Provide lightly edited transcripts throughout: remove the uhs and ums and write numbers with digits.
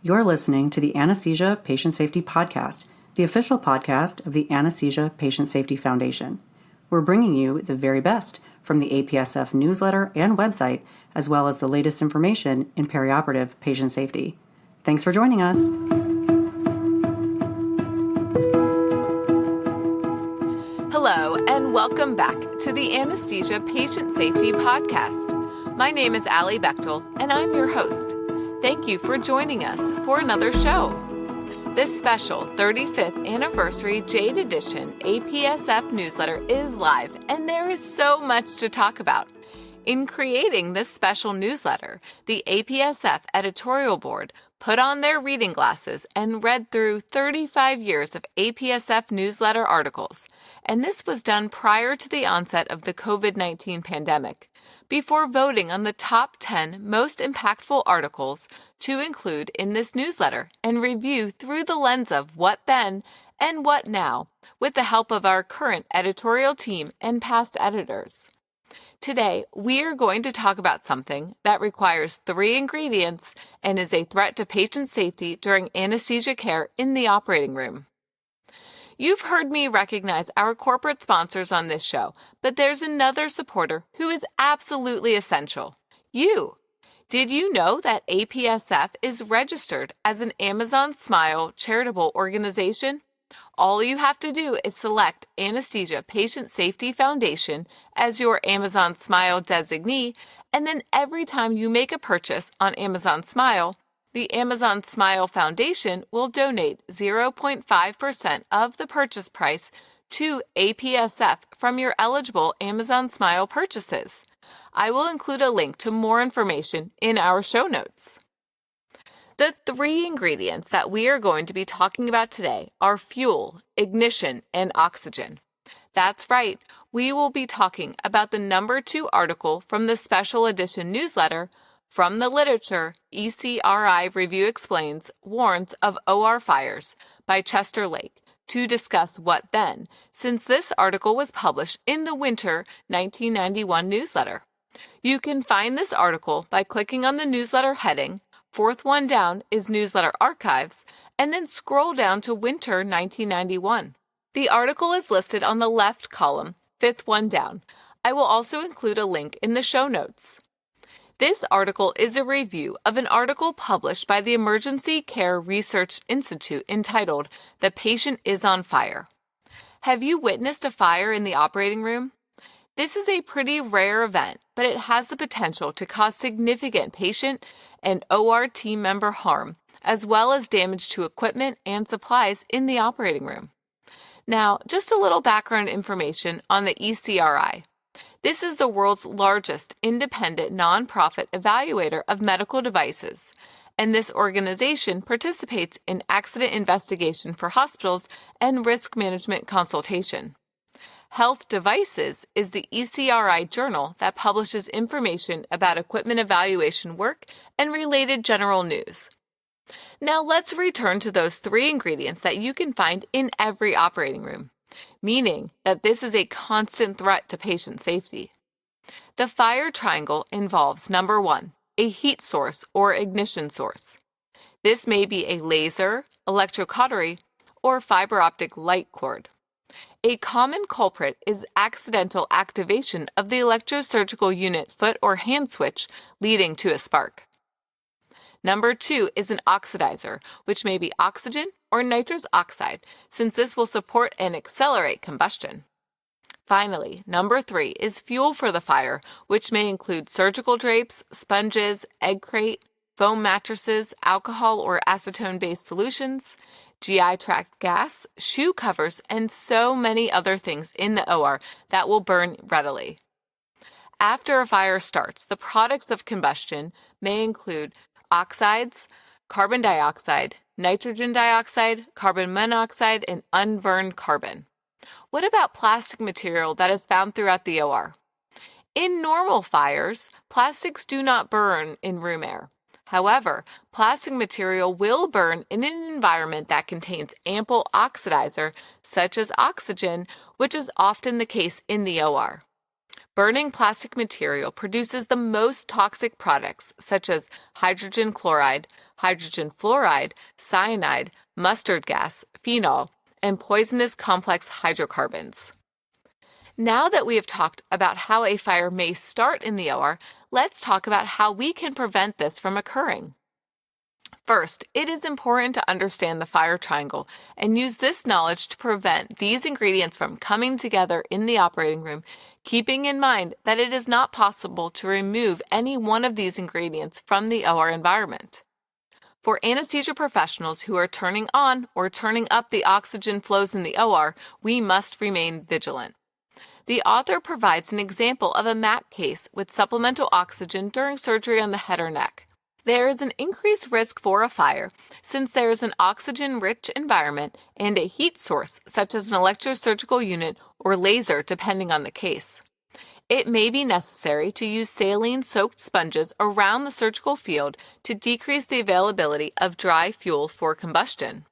You're listening to the Anesthesia Patient Safety Podcast, the official podcast of the Anesthesia Patient Safety Foundation. We're bringing you the very best from the APSF Newsletter and website, as well as the latest information in perioperative patient safety. Thanks for joining us. Hello, and welcome back to the Anesthesia Patient Safety Podcast. My name is Alli Bechtel, and I'm your host. Thank you for joining us for another show. This special 35th Anniversary Jade Edition APSF Newsletter is live, and there is so much to talk about. In creating this special newsletter, the APSF editorial board put on their reading glasses and read through 35 years of APSF newsletter articles, and this was done prior to the onset of the COVID-19 pandemic, before voting on the top 10 most impactful articles to include in this newsletter and review through the lens of what then and what now, with the help of our current editorial team and past editors. Today, we are going to talk about something that requires 3 ingredients and is a threat to patient safety during anesthesia care in the operating room. You've heard me recognize our corporate sponsors on this show, but there's another supporter who is absolutely essential. You. Did you know that APSF is registered as an Amazon Smile charitable organization? All you have to do is select Anesthesia Patient Safety Foundation as your Amazon Smile designee, and then every time you make a purchase on Amazon Smile, the Amazon Smile Foundation will donate 0.5% of the purchase price to APSF from your eligible Amazon Smile purchases. I will include a link to more information in our show notes. The 3 ingredients that we are going to be talking about today are fuel, ignition, and oxygen. That's right, we will be talking about the number 2 article from the special edition newsletter, From the Literature, ECRI Review Explains, Warns of OR Fires by Chester Lake, to discuss what then, since this article was published in the winter 1991 newsletter. You can find this article by clicking on the newsletter heading. 4th one down is Newsletter Archives, and then scroll down to Winter 1991. The article is listed on the left column, 5th one down. I will also include a link in the show notes. This article is a review of an article published by the Emergency Care Research Institute entitled, "The Patient is on Fire." Have you witnessed a fire in the operating room? This is a pretty rare event, but it has the potential to cause significant patient and OR team member harm, as well as damage to equipment and supplies in the operating room. Now, just a little background information on the ECRI. This is the world's largest independent nonprofit evaluator of medical devices, and this organization participates in accident investigation for hospitals and risk management consultation. Health Devices is the ECRI journal that publishes information about equipment evaluation work and related general news. Now let's return to those 3 ingredients that you can find in every operating room, meaning that this is a constant threat to patient safety. The fire triangle involves number 1, a heat source or ignition source. This may be a laser, electrocautery, or fiber optic light cord. A common culprit is accidental activation of the electrosurgical unit foot or hand switch, leading to a spark. Number 2 is an oxidizer, which may be oxygen or nitrous oxide, since this will support and accelerate combustion. Finally, number 3 is fuel for the fire, which may include surgical drapes, sponges, egg crate, foam mattresses, alcohol or acetone-based solutions, GI tract gas, shoe covers, and so many other things in the OR that will burn readily. After a fire starts, the products of combustion may include oxides, carbon dioxide, nitrogen dioxide, carbon monoxide, and unburned carbon. What about plastic material that is found throughout the OR? In normal fires, plastics do not burn in room air. However, plastic material will burn in an environment that contains ample oxidizer, such as oxygen, which is often the case in the OR. Burning plastic material produces the most toxic products such as hydrogen chloride, hydrogen fluoride, cyanide, mustard gas, phenol, and poisonous complex hydrocarbons. Now that we have talked about how a fire may start in the OR, let's talk about how we can prevent this from occurring. First, it is important to understand the fire triangle and use this knowledge to prevent these ingredients from coming together in the operating room, keeping in mind that it is not possible to remove any one of these ingredients from the OR environment. For anesthesia professionals who are turning on or turning up the oxygen flows in the OR, we must remain vigilant. The author provides an example of a MAC case with supplemental oxygen during surgery on the head or neck. There is an increased risk for a fire since there is an oxygen-rich environment and a heat source such as an electrosurgical unit or laser depending on the case. It may be necessary to use saline-soaked sponges around the surgical field to decrease the availability of dry fuel for combustion.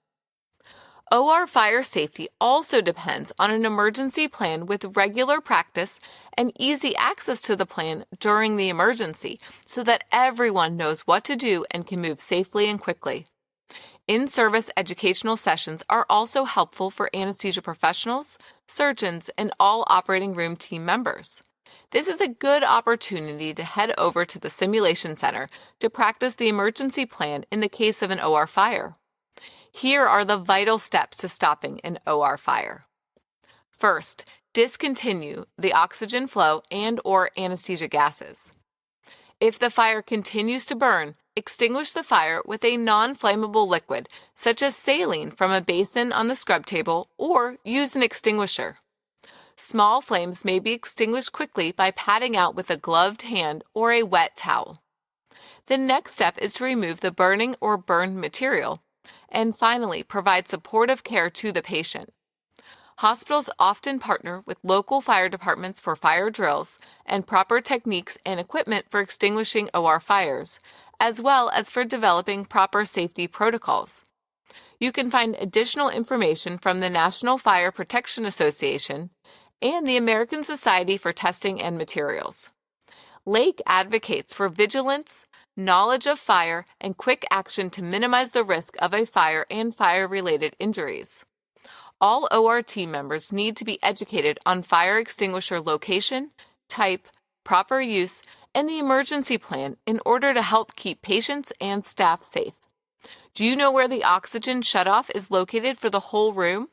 OR fire safety also depends on an emergency plan with regular practice and easy access to the plan during the emergency so that everyone knows what to do and can move safely and quickly. In-service educational sessions are also helpful for anesthesia professionals, surgeons, and all operating room team members. This is a good opportunity to head over to the simulation center to practice the emergency plan in the case of an OR fire. Here are the vital steps to stopping an OR fire. First, discontinue the oxygen flow and/or anesthesia gases. If the fire continues to burn, extinguish the fire with a non-flammable liquid, such as saline from a basin on the scrub table, or use an extinguisher. Small flames may be extinguished quickly by patting out with a gloved hand or a wet towel. The next step is to remove the burning or burned material. And finally, provide supportive care to the patient. Hospitals often partner with local fire departments for fire drills and proper techniques and equipment for extinguishing OR fires, as well as for developing proper safety protocols. You can find additional information from the National Fire Protection Association and the American Society for Testing and Materials. Lake advocates for vigilance, knowledge of fire, and quick action to minimize the risk of a fire and fire-related injuries. All OR team members need to be educated on fire extinguisher location, type, proper use, and the emergency plan in order to help keep patients and staff safe. Do you know where the oxygen shutoff is located for the whole room?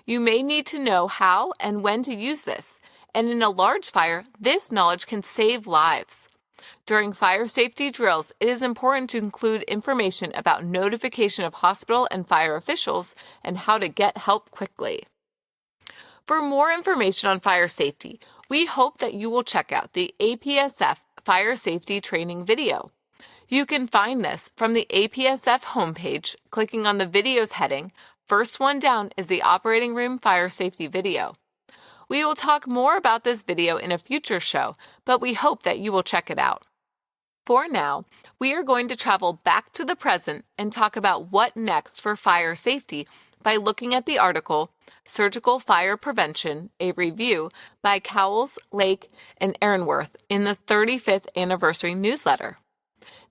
You may need to know how and when to use this, and in a large fire, this knowledge can save lives. During fire safety drills, it is important to include information about notification of hospital and fire officials and how to get help quickly. For more information on fire safety, we hope that you will check out the APSF Fire Safety Training video. You can find this from the APSF homepage, clicking on the Videos heading. First one down is the Operating Room Fire Safety video. We will talk more about this video in a future show, but we hope that you will check it out. For now, we are going to travel back to the present and talk about what next for fire safety by looking at the article, Surgical Fire Prevention, a Review by Cowles, Lake, and Aaronworth in the 35th Anniversary Newsletter.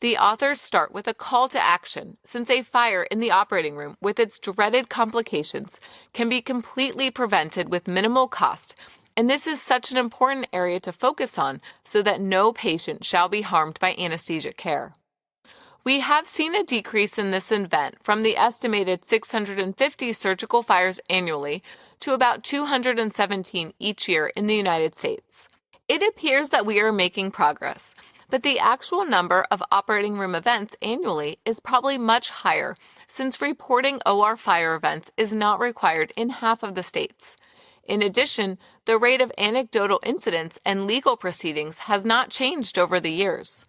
The authors start with a call to action, since a fire in the operating room with its dreaded complications can be completely prevented with minimal cost, and this is such an important area to focus on so that no patient shall be harmed by anesthesia care. We have seen a decrease in this event from the estimated 650 surgical fires annually to about 217 each year in the United States. It appears that we are making progress, but the actual number of operating room events annually is probably much higher since reporting OR fire events is not required in half of the states. In addition, the rate of anecdotal incidents and legal proceedings has not changed over the years.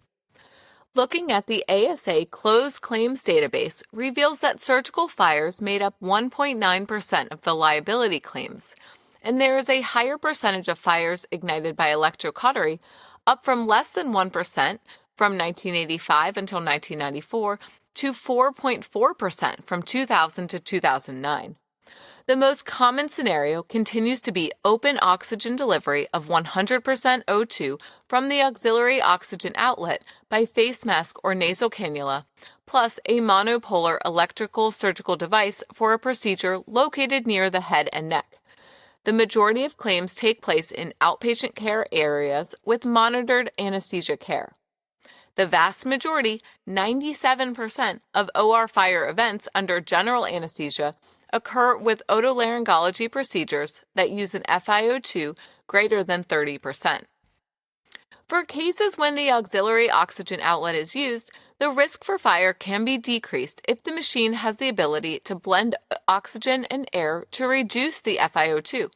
Looking at the ASA closed claims database reveals that surgical fires made up 1.9% of the liability claims, and there is a higher percentage of fires ignited by electrocautery, up from less than 1% from 1985 until 1994 to 4.4% from 2000 to 2009. The most common scenario continues to be open oxygen delivery of 100% O2 from the auxiliary oxygen outlet by face mask or nasal cannula, plus a monopolar electrical surgical device for a procedure located near the head and neck. The majority of claims take place in outpatient care areas with monitored anesthesia care. The vast majority, 97% of OR fire events under general anesthesia, occur with otolaryngology procedures that use an FiO2 greater than 30%. For cases when the auxiliary oxygen outlet is used, the risk for fire can be decreased if the machine has the ability to blend oxygen and air to reduce the FiO2.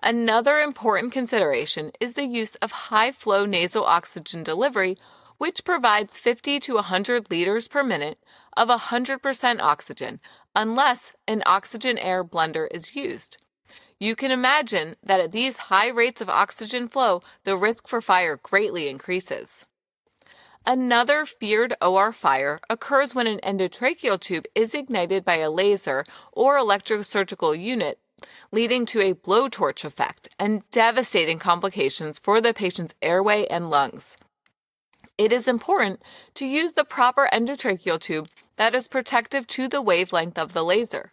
Another important consideration is the use of high-flow nasal oxygen delivery, which provides 50 to 100 liters per minute of 100% oxygen, unless an oxygen-air blender is used. You can imagine that at these high rates of oxygen flow, the risk for fire greatly increases. Another feared OR fire occurs when an endotracheal tube is ignited by a laser or electrosurgical unit, leading to a blowtorch effect and devastating complications for the patient's airway and lungs. It is important to use the proper endotracheal tube that is protective to the wavelength of the laser.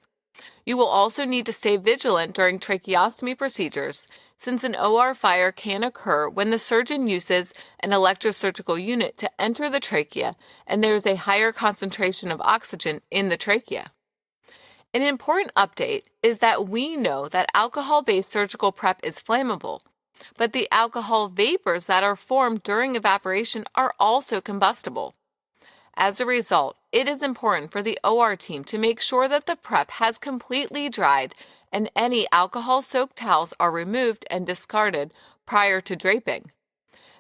You will also need to stay vigilant during tracheostomy procedures, since an OR fire can occur when the surgeon uses an electrosurgical unit to enter the trachea and there is a higher concentration of oxygen in the trachea. An important update is that we know that alcohol-based surgical prep is flammable, but the alcohol vapors that are formed during evaporation are also combustible. As a result, it is important for the OR team to make sure that the prep has completely dried and any alcohol-soaked towels are removed and discarded prior to draping.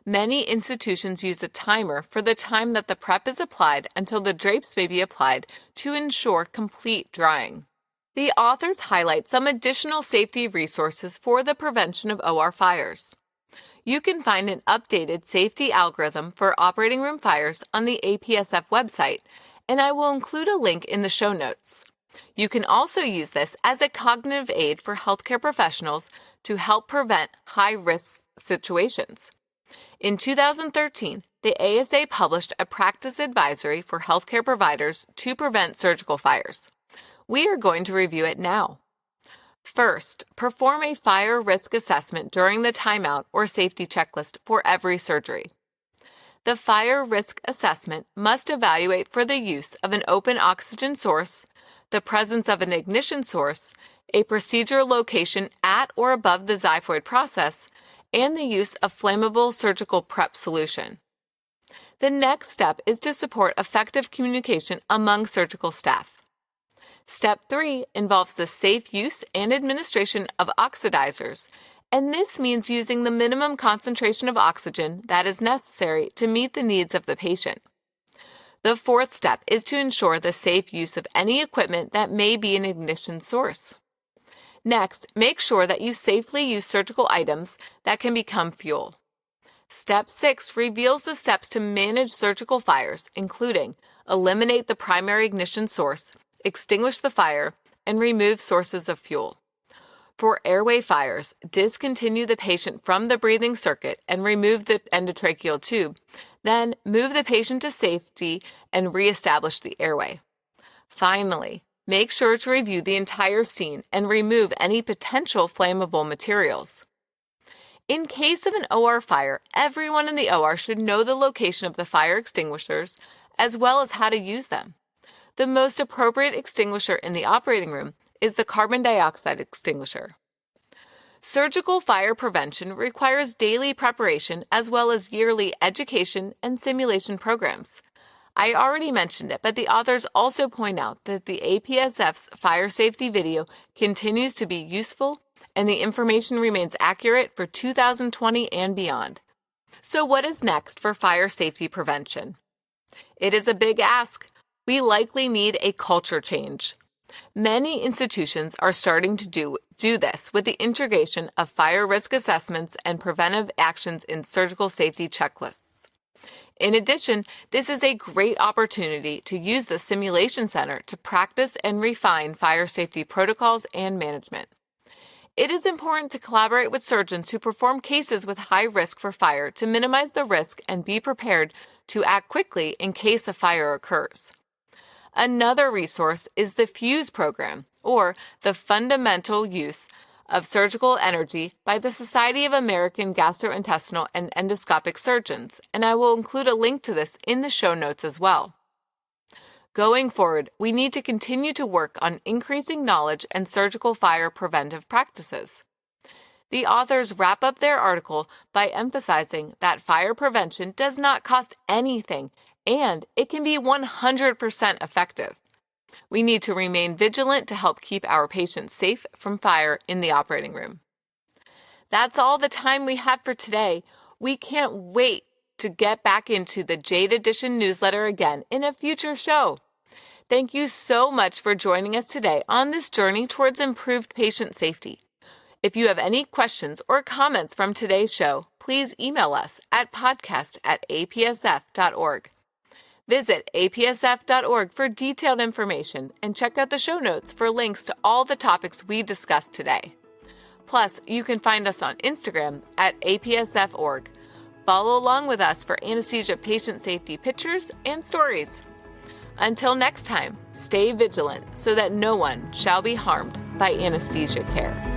Many institutions use a timer for the time that the prep is applied until the drapes may be applied to ensure complete drying. The authors highlight some additional safety resources for the prevention of OR fires. You can find an updated safety algorithm for operating room fires on the APSF website, and I will include a link in the show notes. You can also use this as a cognitive aid for healthcare professionals to help prevent high-risk situations. In 2013, the ASA published a practice advisory for healthcare providers to prevent surgical fires. We are going to review it now. First, perform a fire risk assessment during the timeout or safety checklist for every surgery. The fire risk assessment must evaluate for the use of an open oxygen source, the presence of an ignition source, a procedure location at or above the xiphoid process, and the use of flammable surgical prep solution. The next step is to support effective communication among surgical staff. Step 3 involves the safe use and administration of oxidizers, and this means using the minimum concentration of oxygen that is necessary to meet the needs of the patient. The fourth step is to ensure the safe use of any equipment that may be an ignition source. Next, make sure that you safely use surgical items that can become fuel. Step 6 reveals the steps to manage surgical fires, including eliminate the primary ignition source, extinguish the fire, and remove sources of fuel. For airway fires, discontinue the patient from the breathing circuit and remove the endotracheal tube, then move the patient to safety and reestablish the airway. Finally, make sure to review the entire scene and remove any potential flammable materials. In case of an OR fire, everyone in the OR should know the location of the fire extinguishers as well as how to use them. The most appropriate extinguisher in the operating room is the carbon dioxide extinguisher. Surgical fire prevention requires daily preparation as well as yearly education and simulation programs. I already mentioned it, but the authors also point out that the APSF's fire safety video continues to be useful and the information remains accurate for 2020 and beyond. So what is next for fire safety prevention? It is a big ask. We likely need a culture change. Many institutions are starting to do this with the integration of fire risk assessments and preventive actions in surgical safety checklists. In addition, this is a great opportunity to use the simulation center to practice and refine fire safety protocols and management. It is important to collaborate with surgeons who perform cases with high risk for fire to minimize the risk and be prepared to act quickly in case a fire occurs. Another resource is the FUSE program, or the Fundamental Use of Surgical Energy by the Society of American Gastrointestinal and Endoscopic Surgeons, and I will include a link to this in the show notes as well. Going forward, we need to continue to work on increasing knowledge and surgical fire preventive practices. The authors wrap up their article by emphasizing that fire prevention does not cost anything and it can be 100% effective. We need to remain vigilant to help keep our patients safe from fire in the operating room. That's all the time we have for today. We can't wait to get back into the Jade Edition newsletter again in a future show. Thank you so much for joining us today on this journey towards improved patient safety. If you have any questions or comments from today's show, please email us at podcast@apsf.org. Visit apsf.org for detailed information and check out the show notes for links to all the topics we discussed today. Plus, you can find us on Instagram at apsf.org. Follow along with us for anesthesia patient safety pictures and stories. Until next time, stay vigilant so that no one shall be harmed by anesthesia care.